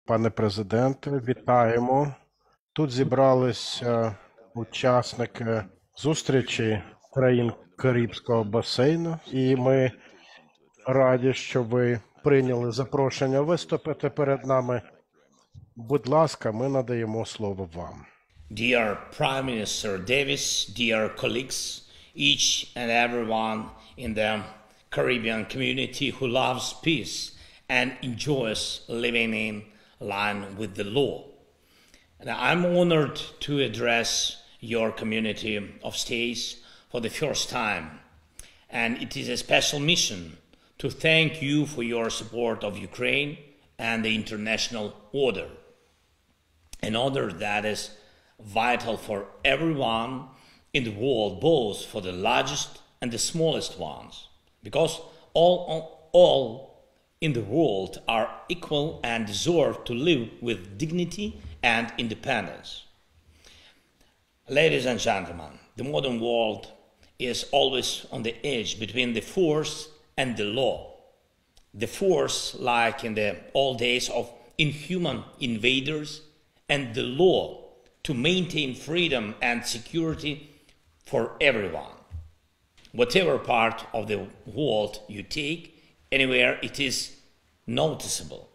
Пане президенте, вітаємо. Тут зібралися учасники зустрічі країн Карибського басейну, і ми раді, що ви прийняли запрошення виступити перед нами. Будь ласка, ми надаємо слово вам. Dear Prime Minister Davis, dear colleagues, each and everyone in the Caribbean community who loves peace and enjoys living in line with the law. And I'm honored to address your community of states for the first time. And it is a special mission to thank you for your support of Ukraine and the international order. An order that is vital for everyone in the world, both for the largest and the smallest ones, because all in the world are equal and deserve to live with dignity and independence. Ladies and gentlemen, the modern world is always on the edge between the force and the law. The force, like in the old days of inhuman invaders, and the law to maintain freedom and security for everyone. Whatever part of the world you take, anywhere it is noticeable.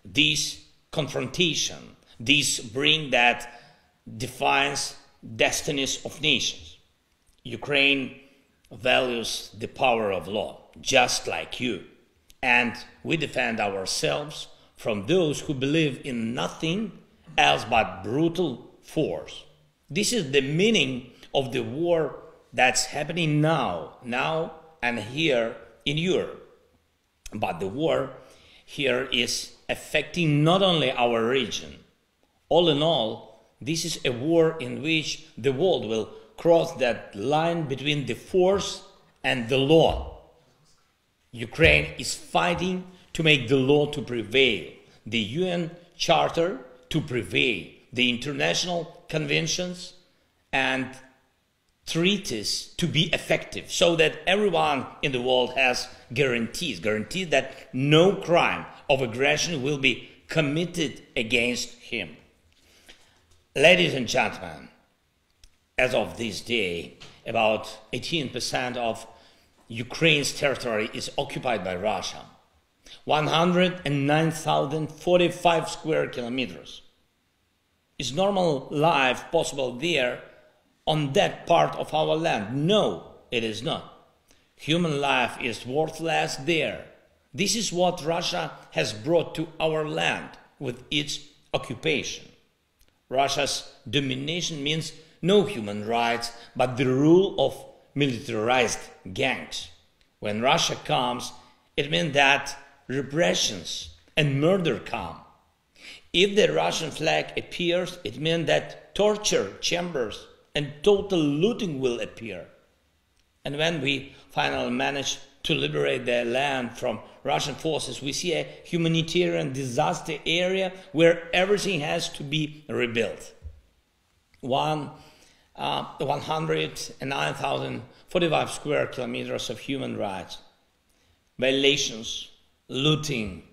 This confrontation, this bring that defines destinies of nations. Ukraine values the power of law, just like you, and we defend ourselves from those who believe in nothing else but brutal force. This is the meaning of the war that's happening now and here in Europe. But the war here is affecting not only our region. All in all, this is a war in which the world will cross that line between the force and the law. Ukraine is fighting to make the law to prevail, the UN Charter to prevail, the international conventions and treaties to be effective, so that everyone in the world has guarantees that no crime of aggression will be committed against him. Ladies and gentlemen, as of this day, about 18% of Ukraine's territory is occupied by Russia. 109,045 square kilometers. Is normal life possible there on that part of our land? No, it is not. Human life is worthless there. This is what Russia has brought to our land with its occupation. Russia's domination means no human rights, but the rule of militarized gangs. When Russia comes, it means that repressions and murder come. If the Russian flag appears, it means that torture chambers and total looting will appear. And when we finally manage to liberate the land from Russian forces, we see a humanitarian disaster area where everything has to be rebuilt. 109,045 square kilometers of human rights, violations, looting,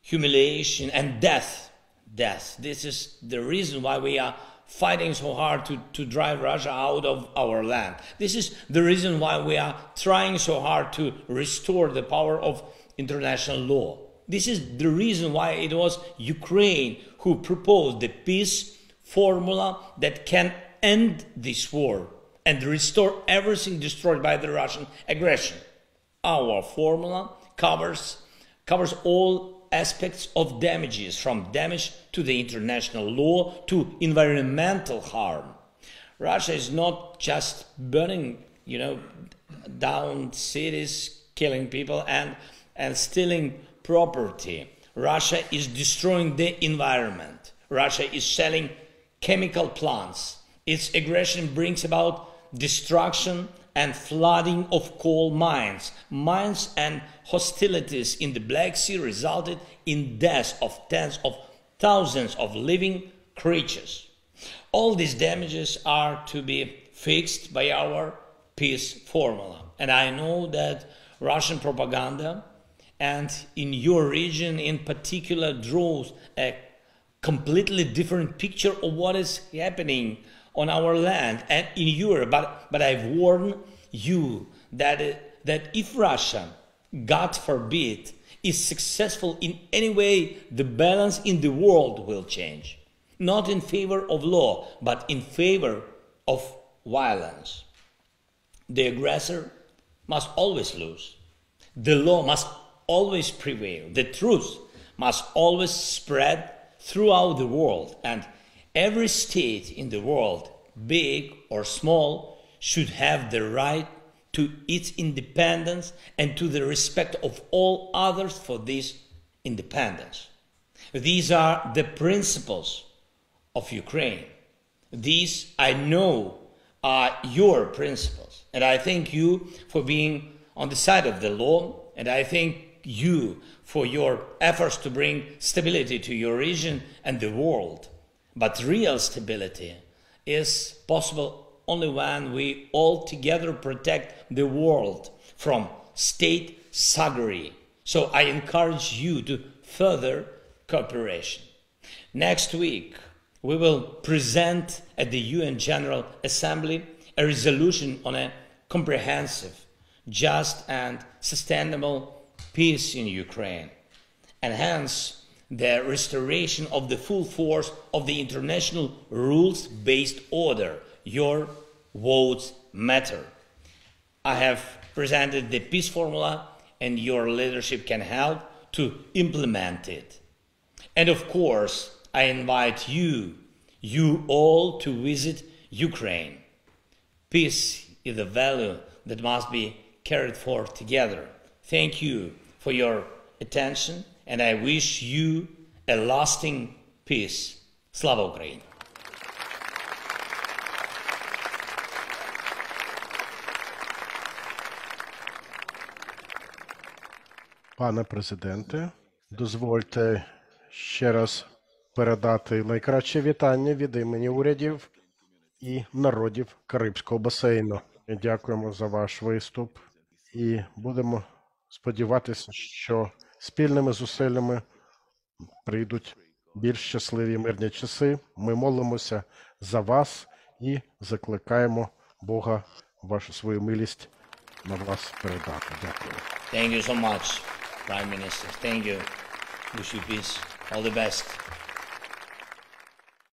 humiliation and death. This is the reason why we are fighting so hard to drive Russia out of our land. This is the reason why we are trying so hard to restore the power of international law. This is the reason why it was Ukraine who proposed the peace formula that can end this war and restore everything destroyed by the Russian aggression. Our formula covers all aspects of damages, from damage to the international law to environmental harm. Russia is not just burning, down cities, killing people and stealing property. Russia is destroying the environment. Russia is selling chemical plants. Its aggression brings about destruction and flooding of coal mines. Mines and hostilities in the Black Sea resulted in deaths of tens of thousands of living creatures. All these damages are to be fixed by our peace formula. And I know that Russian propaganda and in your region in particular draws a completely different picture of what is happening on our land and in Europe. But I've warned you that if Russia, God forbid, is successful in any way, the balance in the world will change. Not in favor of law, but in favor of violence. The aggressor must always lose. The law must always prevail. The truth must always spread throughout the world. And every state in the world, big or small, should have the right to its independence and to the respect of all others for this independence. These are the principles of Ukraine. These, I know, are your principles. And I thank you for being on the side of the law, and I thank you for your efforts to bring stability to your region and the world. But real stability is possible only when we all together protect the world from state thuggery. So I encourage you to further cooperation. Next week, we will present at the UN General Assembly a resolution on a comprehensive, just and sustainable peace in Ukraine, and hence the restoration of the full force of the international rules-based order. Your votes matter. I have presented the peace formula, and your leadership can help to implement it. And of course, I invite you all to visit Ukraine. Peace is a value that must be carried forth together. Thank you for your attention, and I wish you a lasting peace. Slava Ukraini! Пане президенте, дозвольте ще раз передати найкраще вітання від імені урядів і народів Карибського басейну. Дякуємо за ваш виступ і будемо сподіватися, що спільними зусиллями прийдуть більш щасливі мирні часи. Ми молимося за вас і закликаємо Бога вашу свою милість на вас передати. Дякую. Thank you so much, Prime Minister. Thank you. Wish you peace. All the best.